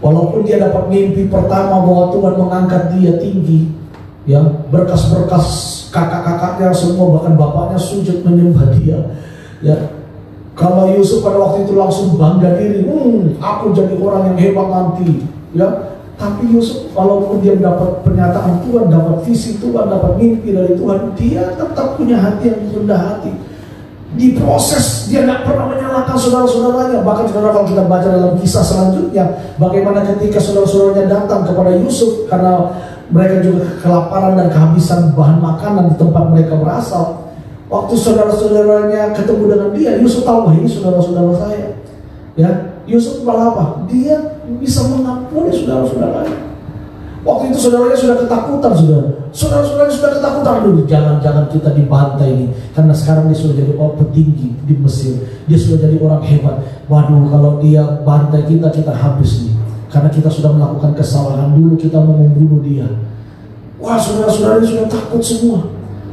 walaupun dia dapat mimpi pertama bahwa Tuhan mengangkat dia tinggi, ya, berkas-berkas kakak-kakaknya semua, bahkan bapaknya sujud menyembah dia. Ya, kalau Yusuf pada waktu itu langsung bangga diri, aku jadi orang yang hebat nanti, ya. Tapi Yusuf, walaupun dia mendapat pernyataan Tuhan, dapat visi Tuhan, dapat mimpi dari Tuhan, dia tetap punya hati yang rendah hati. Diproses, dia nggak pernah menyalahkan saudara-saudaranya. Bahkan saudara, kalau kita baca dalam kisah selanjutnya, bagaimana ketika saudara-saudaranya datang kepada Yusuf karena mereka juga kelaparan dan kehabisan bahan makanan di tempat mereka berasal. Waktu saudara-saudaranya ketemu dengan dia, Yusuf tahu, ini saudara-saudara saya. Ya, Yusuf malah apa? Dia bisa mengampuni saudara-saudaranya. Waktu itu saudaranya sudah ketakutan, saudara-saudaranya sudah ketakutan. Dulu jangan-jangan kita dibantai nih, karena sekarang dia sudah jadi orang petinggi di Mesir. Dia sudah jadi orang hebat. Waduh, kalau dia bantai kita habis nih. Karena kita sudah melakukan kesalahan, dulu kita mau membunuh dia. Wah, saudara-saudaranya sudah takut semua.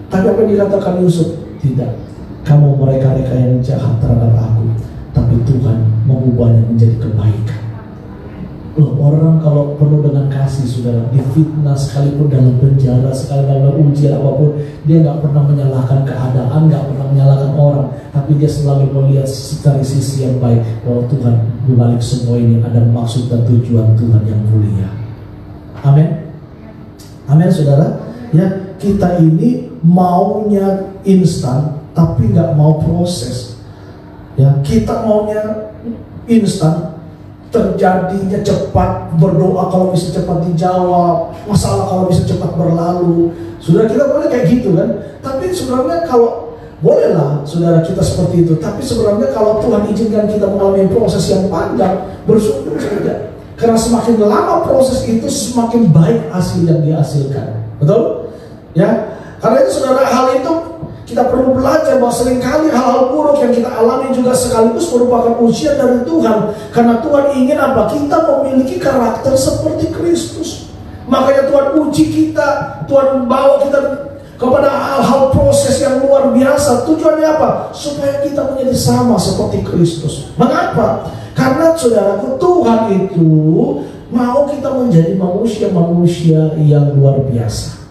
Tapi apa yang dikatakan Yusuf? Tidak, kamu mereka-reka yang jahat terhadap aku, tapi Tuhan mengubahnya menjadi kebaikan. Loh, orang kalau penuh dengan kasih, saudara, difitnah sekalipun dalam penjara, sekalipun dalam ujian apapun, dia nggak pernah menyalahkan keadaan, nggak pernah menyalahkan orang, tapi dia selalu melihat dari sisi yang baik, bahwa Tuhan di balik semua ini ada maksud dan tujuan Tuhan yang mulia. Amin. Amin, saudara. Ya, kita ini maunya instan, tapi nggak mau proses. Ya, kita maunya instan, terjadinya cepat, berdoa kalau bisa cepat dijawab, masalah kalau bisa cepat berlalu. Saudara, kita boleh kayak gitu kan? Tapi sebenarnya kalau bolehlah saudara kita seperti itu, tapi sebenarnya kalau Tuhan izinkan kita mengalami proses yang panjang, bersyukur saja. Karena semakin lama proses itu, semakin baik hasil yang dihasilkan. Betul? Ya. Karena itu saudara, hal itu kita perlu belajar bahwa seringkali hal-hal buruk yang kita alami juga sekaligus merupakan ujian dari Tuhan. Karena Tuhan ingin apa? Kita memiliki karakter seperti Kristus. Makanya Tuhan uji kita, Tuhan bawa kita kepada hal-hal proses yang luar biasa. Tujuannya apa? Supaya kita menjadi sama seperti Kristus. Mengapa? Karena saudaraku, Tuhan itu mau kita menjadi manusia-manusia yang luar biasa,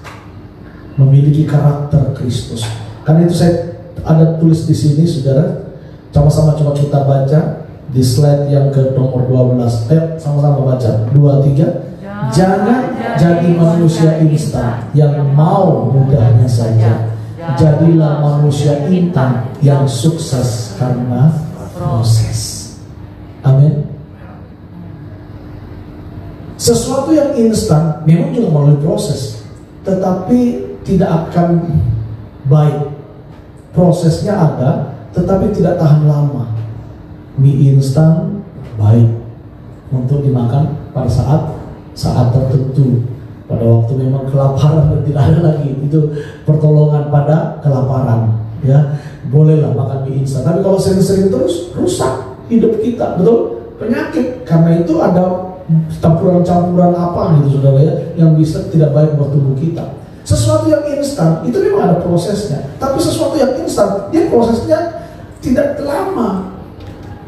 memiliki karakter Kristus. Karena itu saya ada tulis di sini, saudara. Sama-sama coba kita baca di slide yang ke nomor 12. Sama-sama baca. 2, 3. Jangan jadi manusia instan yang mau mudahnya saja. Jadilah manusia instan yang sukses karena proses. Amin. Sesuatu yang instan memang juga melalui proses, tetapi tidak akan baik. Prosesnya ada, tetapi tidak tahan lama. Mie instan baik untuk dimakan pada saat tertentu, pada waktu memang kelaparan dan tidak ada lagi itu pertolongan pada kelaparan. Ya, bolehlah makan mie instan. Tapi kalau sering-sering terus, rusak hidup kita, betul? Penyakit. Karena itu ada campuran-campuran apa gitu, saudara ya, yang bisa tidak baik buat tubuh kita. Sesuatu yang instan itu memang ada prosesnya, tapi sesuatu yang instan dia prosesnya tidak lama.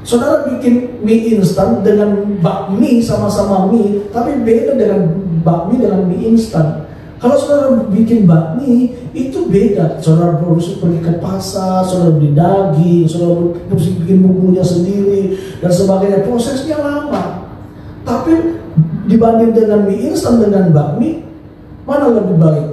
Saudara bikin mie instan dengan bakmi, sama-sama mie, tapi beda dengan bakmi dengan mie instan. Kalau saudara bikin bakmi itu beda. Saudara harus pergi ke pasar, saudara beli daging, saudara harus bikin bumbunya sendiri dan sebagainya. Prosesnya lama. Tapi dibanding dengan mie instan dengan bakmi, mana lebih baik?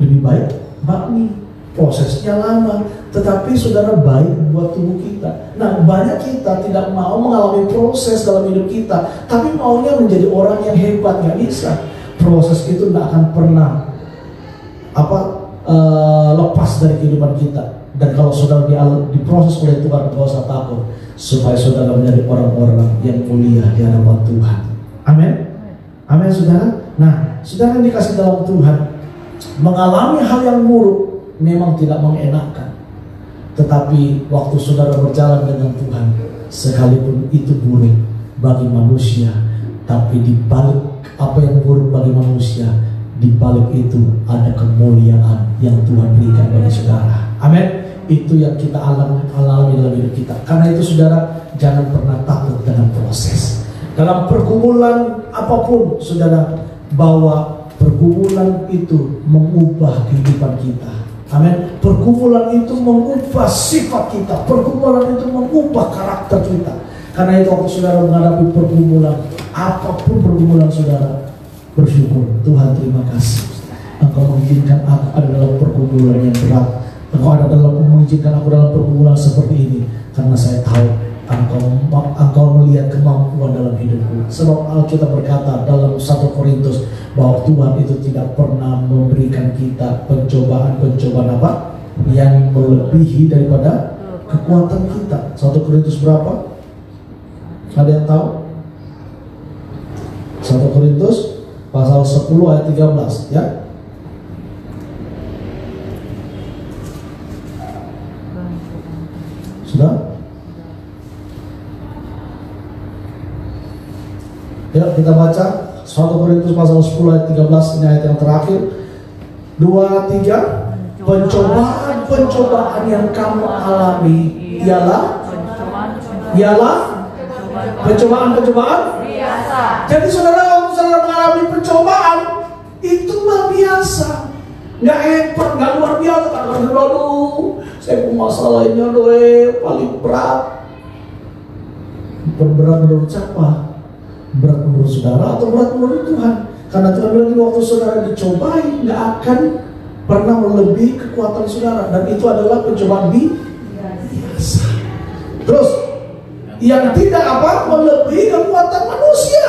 Lebih baik bakmi. Prosesnya lama, tetapi saudara baik buat tubuh kita. Nah, banyak kita tidak mau mengalami proses dalam hidup kita, tapi maunya menjadi orang yang hebat. Nggak bisa. Proses itu tidak akan pernah lepas dari kehidupan kita. Dan kalau saudara diproses oleh Tuhan, tidak usah takut, supaya saudara menjadi orang-orang yang mulia di hadapan Tuhan. Amin. Amin, saudara. Nah, saudara yang dikasih dalam Tuhan, mengalami hal yang buruk memang tidak mengenakan, tetapi waktu saudara berjalan dengan Tuhan, sekalipun itu buruk bagi manusia, tapi di balik apa yang buruk bagi manusia, di balik itu ada kemuliaan yang Tuhan berikan bagi saudara. Amin. Itu yang kita alami dalam hidup kita. Karena itu saudara, jangan pernah takut dengan proses. Dalam pergumulan apapun, saudara, bahwa pergumulan itu mengubah kehidupan kita. Amin. Pergumulan itu mengubah sifat kita. Pergumulan itu mengubah karakter kita. Karena itu waktu saudara menghadapi pergumulan, apapun pergumulan saudara, bersyukur. Tuhan, terima kasih, Engkau mengizinkan aku ada dalam pergumulan yang berat. Engkau ada mengizinkan aku dalam pergumulan seperti ini, karena saya tahu Engkau melihat kemampuan dalam hidupku. Sebab Alkitab berkata dalam 1 Korintus bahwa Tuhan itu tidak pernah memberikan kita pencobaan-pencobaan apa yang melebihi daripada kekuatan kita. 1 Korintus berapa? Ada yang tahu? 1 Korintus pasal 10 ayat 13 ya. Sudah? Ya, kita baca 1 Korintus pasal 10 ayat 13, ini ayat yang terakhir. 2, 3. Pencobaan yang kamu alami ialah pencobaan biasa. Jadi saudara, waktu saudara mengalami pencobaan, itulah biasa. Nggak hebat, nggak luar biasa. Aduh, saya punya masalah ini, paling berat. Berat menurut siapa? Berat menurut saudara atau berat menurut Tuhan? Karena Tuhan bilang waktu saudara dicobai, nggak akan pernah melebihi kekuatan saudara, dan itu adalah pencobaan biasa. Terus yang tidak melebihi kekuatan manusia,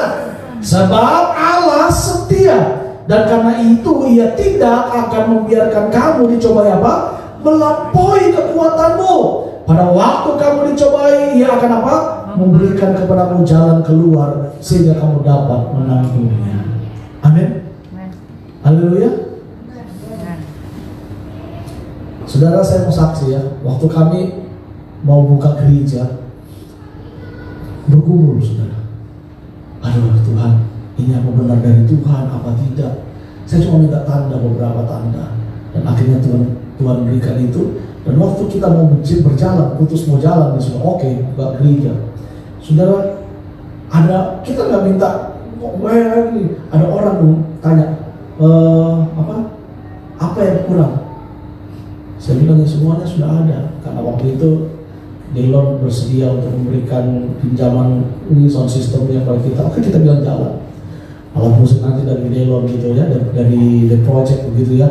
sebab Allah setia, dan karena itu Ia tidak akan membiarkan kamu dicobai melampaui kekuatanmu. Pada waktu kamu dicobai, Ia akan memberikan kepadamu jalan keluar sehingga kamu dapat menanggungnya. Amin. Haleluya. Saudara, saya mau saksi ya, waktu kami mau buka gereja, bergumul saudara. Aduh Tuhan, ini apa benar dari Tuhan, apa tidak? Saya cuma minta tanda, beberapa tanda, dan akhirnya Tuhan berikan itu. Dan waktu kita mau berjalan, putus mau jalan, dia sudah oke, buka gereja. Saudara, kita nggak minta, ada orang tanya, apa yang kurang? Saya bilang semuanya sudah ada, karena waktu itu Delon bersedia untuk memberikan pinjaman ini sound system yang pada kita. Oke, kita bilang jalan. Alat musik nanti dari Delon gitu ya, dari The Project begitu ya.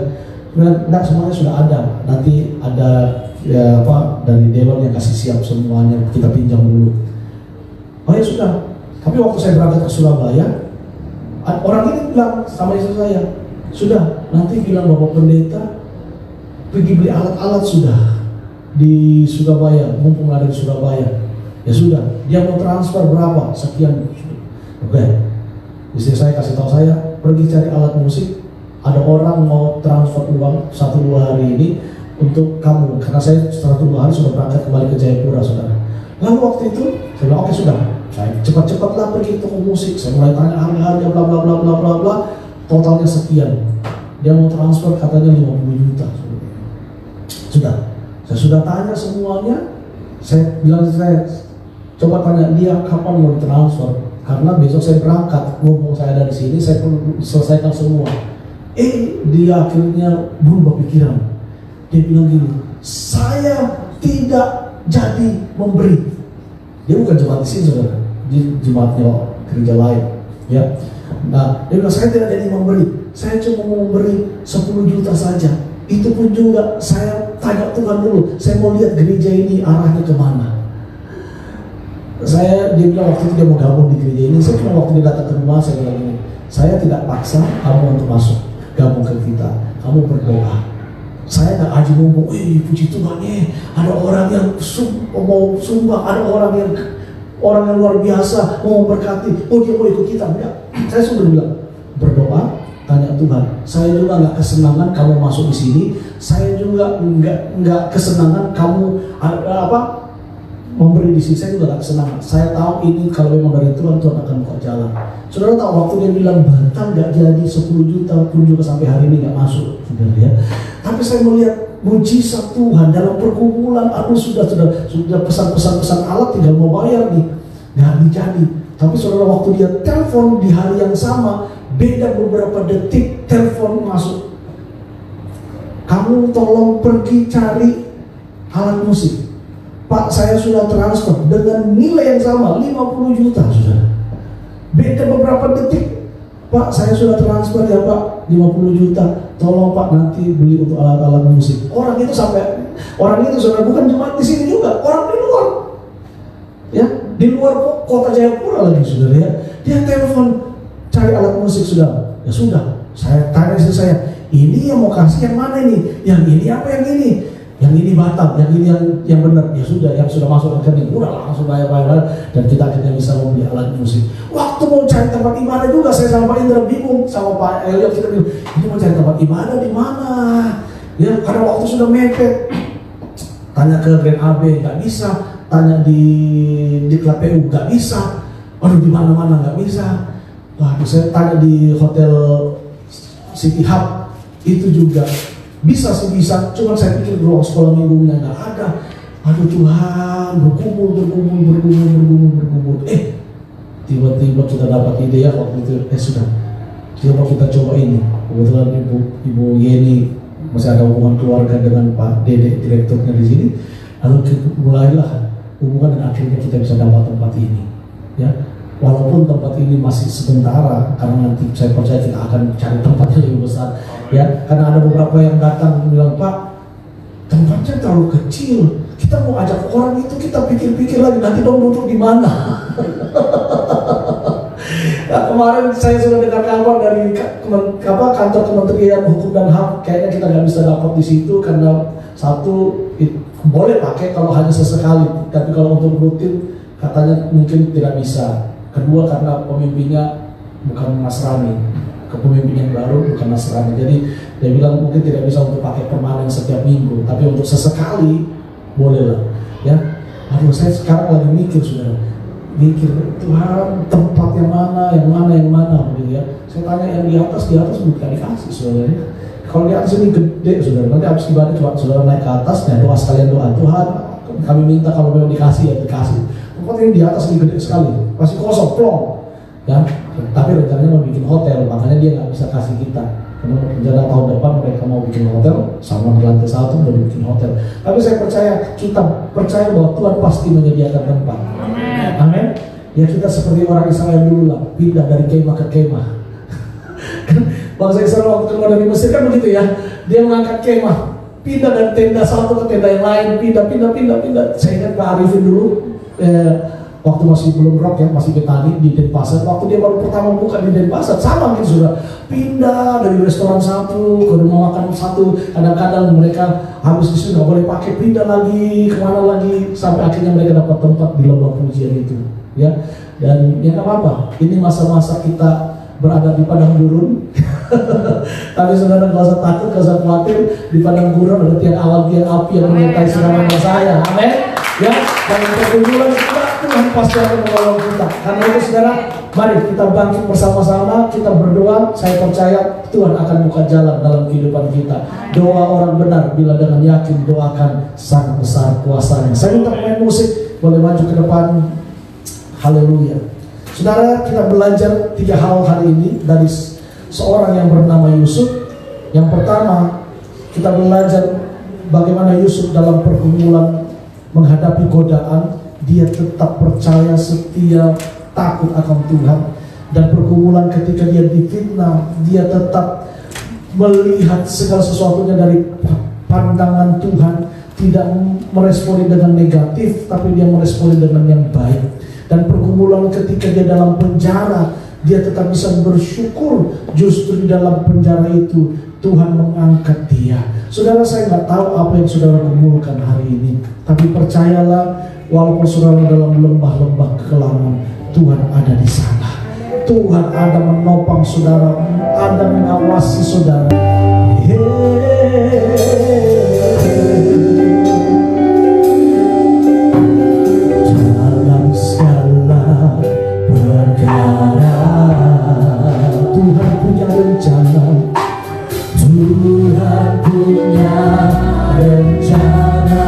Nah, semuanya sudah ada. Nanti ada dari Delon yang kasih siap semuanya, kita pinjam dulu. Oh ya sudah. Tapi waktu saya berangkat ke Surabaya, orang ini bilang sama istri saya, sudah nanti bilang Bapak Pendeta pergi beli alat-alat sudah di Surabaya, mumpung ada di Surabaya. Ya sudah, dia mau transfer berapa? Sekian. Oke. Istri saya kasih tahu saya, pergi cari alat musik. Ada orang mau transfer uang 1-2 hari ini untuk kamu, karena saya setelah 2 hari sudah berangkat kembali ke Jayapura, saudara. Lalu waktu itu saya bilang oke sudah, saya cepat-cepatlah pergi ke toko musik. Saya mulai tanya harga bla bla bla bla bla bla, totalnya sekian. Dia mau transfer katanya 50 juta. Sudah, saya sudah tanya semuanya. Saya bilang, saya coba tanya dia kapan mau transfer, karena besok saya berangkat, ngomong saya dari sini, saya perlu selesaikan semua. Dia akhirnya berubah pikiran. Dia bilang gini, saya tidak jadi memberi. Dia bukan jemaat di sini saudara, di jemaatnya gereja lain ya. Nah, dia bilang saya tidak jadi memberi, saya cuma mau memberi 10 juta saja. Itu pun juga saya tanya Tuhan dulu, saya mau lihat gereja ini arahnya kemana. Dia bilang waktu itu dia mau gabung di gereja ini. Saya cuma waktu dia datang ke rumah, saya bilang ini, saya tidak paksa kamu untuk masuk, gabung ke kita. Kamu berdoa. Saya gak aja ngomong, puji Tuhan ada orang yang mau sumbang, ada orang yang luar biasa mau memberkati, dia mau ikut kita. Enggak. Saya sudah bilang, berdoa, tanya Tuhan. Saya juga nggak kesenangan kamu masuk di sini. Saya juga nggak kesenangan kamu memberi di sini. Saya juga nggak kesenangan. Saya tahu ini kalau memang dari Tuhan, Tuhan akan buka jalan. Saudara tahu waktu dia bilang batal nggak jadi 10 juta pun juga sampai hari ini nggak masuk, saudara ya. Tapi saya melihat mujizat Tuhan dalam pergumulan. Sudah pesan alat, tinggal mau bayar nih, nggak jadi. Tapi saudara waktu dia telepon di hari yang sama, beda beberapa detik telepon masuk. Kamu tolong pergi cari alat musik. Pak, saya sudah transfer dengan nilai yang sama 50 juta saudara. Beda beberapa detik, Pak, saya sudah transfer ya Pak 50 juta. Tolong Pak nanti beli untuk alat-alat musik. Orang itu saudara bukan cuma di sini juga, orang di luar. Ya, di luar kota Jayapura lagi saudara ya. Dia telepon cari alat musik sudah. Ya sudah, saya tanya istri saya, ini yang mau kasih yang mana ini? Yang ini apa yang ini? yang ini batal, yang ini yang benar. Ya sudah, yang sudah masuk rekening udah langsung bayar, dan kita akhirnya bisa membeli alat musik. Waktu mau cari tempat ibadah juga saya sama Pak Indra bingung, sama Pak Elliot kita bingung, ini mau cari tempat ibadah di mana? Ya karena waktu sudah mepet. Tanya ke Grand AB nggak bisa, tanya di KPU nggak bisa, aduh di mana-mana nggak bisa. Wah, saya tanya di hotel City Hub itu juga bisa sih bisa, cuman saya pikir ruang sekolah minggunya nggak ada. Aduh Tuhan, bergumul. Tiba-tiba kita dapat ide ya waktu itu, sudah, coba kita coba ini. Kebetulan Ibu Yeni masih ada hubungan keluarga dengan Pak Dede direkturnya di sini. Lalu mulailah hubungan dan akhirnya kita bisa dapat tempat ini. Ya, walaupun tempat ini masih sementara, karena nanti saya percaya kita akan cari tempat yang lebih besar. Ya, karena ada beberapa yang datang bilang, Pak, tempatnya terlalu kecil. Kita mau ajak orang itu, kita pikir-pikir lagi nanti dong duduk di mana. Ya, kemarin saya sudah dengar kabar dari kantor Kementerian Hukum dan HAM, kayaknya kita nggak bisa dapat di situ karena satu boleh pakai kalau hanya sesekali, tapi kalau untuk rutin katanya mungkin tidak bisa. Kedua karena pemimpinnya bukan Nasrani, kepemimpinan yang baru bukan Nasrani, jadi dia bilang mungkin tidak bisa untuk pakai permanen setiap minggu, tapi untuk sesekali boleh lah. Ya, aduh saya sekarang lagi mikir Tuhan tempat yang mana gitu ya. Saya tanya yang di atas bukan dikasih saudara. Kalau di atas ini gede saudara, nanti habis ibadah coba saudara naik ke atas, ya doa sekalian doa, Tuhan kami minta kalau memang dikasih ya dikasih. Tempat ini di atas ini gede sekali, masih kosong plong ya, tapi rencananya mau bikin hotel, makanya dia nggak bisa kasih kita. Karena rencana tahun depan mereka mau bikin hotel, sama di lantai 1 mau bikin hotel. Tapi saya percaya, kita percaya bahwa Tuhan pasti menyediakan tempat. Amin. Ya kita seperti orang Israel dulu lah, pindah dari kemah ke kemah. Bangsa Israel waktu keluar dari Mesir kan begitu ya, dia mengangkat kemah, pindah dari tenda satu ke tenda yang lain, pindah. Saya ingat Pak Arifin dulu, waktu masih belum rock ya, masih petani di Denpasar. Waktu dia baru pertama buka di Denpasar, sama gitu sudah pindah dari restoran satu ke rumah makan satu. Kadang-kadang mereka habis di sini nggak boleh pakai, pindah lagi kemana lagi, sampai akhirnya mereka dapat tempat di lembah pujian itu. Ya, dan ya nggak apa-apa. Ini masa-masa kita berada di padang gurun. Tapi saudara nggak usah takut, nggak usah khawatir. Di padang gurun ada tiang alam, tiang api yang menyertai selama saya. Amin. Ya, dan pergumulan kita Tuhan pasti akan menolong kita. Karena itu saudara, mari kita bangkit bersama-sama, kita berdoa. Saya percaya Tuhan akan buka jalan dalam kehidupan kita. Doa orang benar bila dengan yakin doakan sangat besar kuasanya. Saya minta pemain musik boleh maju ke depan. Haleluya. Saudara, kita belajar 3 hal hari ini dari seorang yang bernama Yusuf. Yang pertama, kita belajar bagaimana Yusuf dalam pergumulan menghadapi godaan, dia tetap percaya, setia, takut akan Tuhan. Dan pergumulan ketika dia difitnah, dia tetap melihat segala sesuatunya dari pandangan Tuhan, tidak meresponi dengan negatif, tapi dia meresponi dengan yang baik. Dan pergumulan ketika dia dalam penjara, dia tetap bisa bersyukur. Justru di dalam penjara itu Tuhan mengangkat dia. Saudara, saya nggak tahu apa yang saudara gumulkan hari ini, tapi percayalah, walaupun saudara dalam lembah-lembah kekelaman, Tuhan ada di sana. Tuhan ada menopang saudara, ada mengawasi saudara. Dalam segala perkara Tuhan punya rencana. Tuhan punya rencana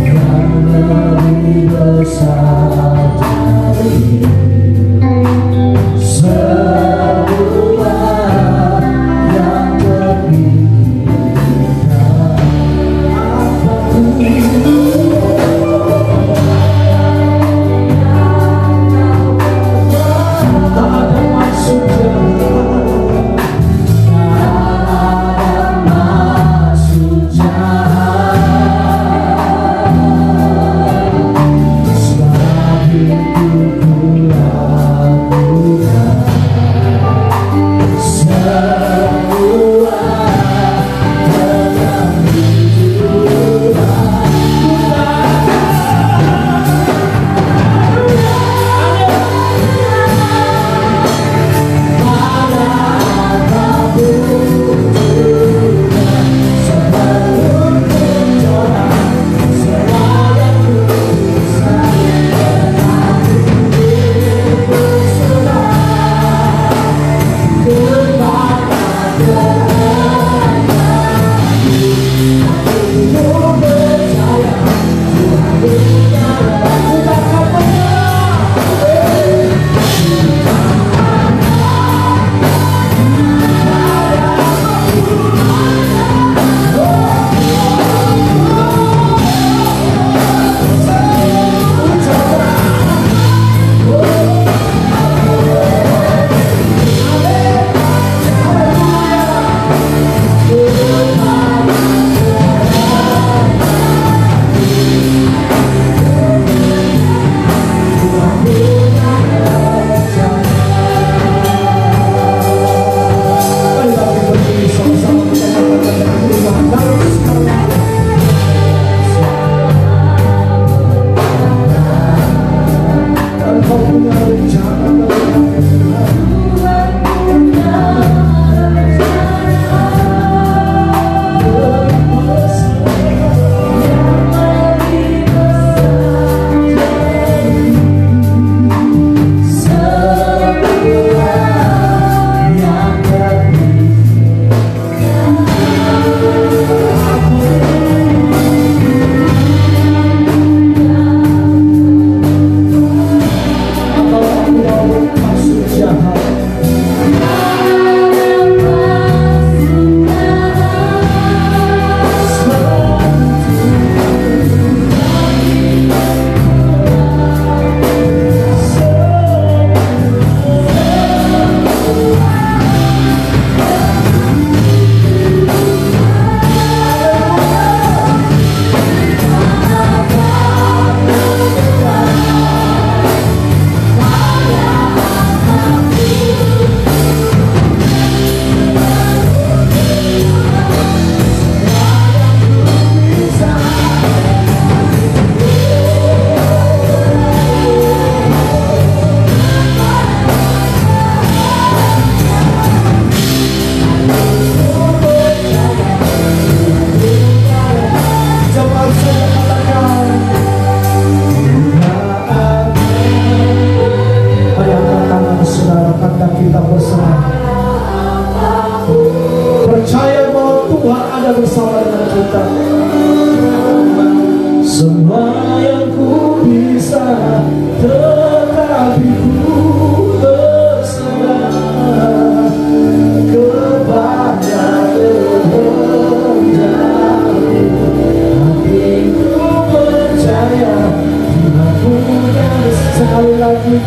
yang lebih besar dari semua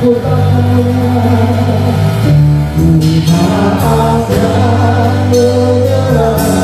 Ku tak ada menyerah.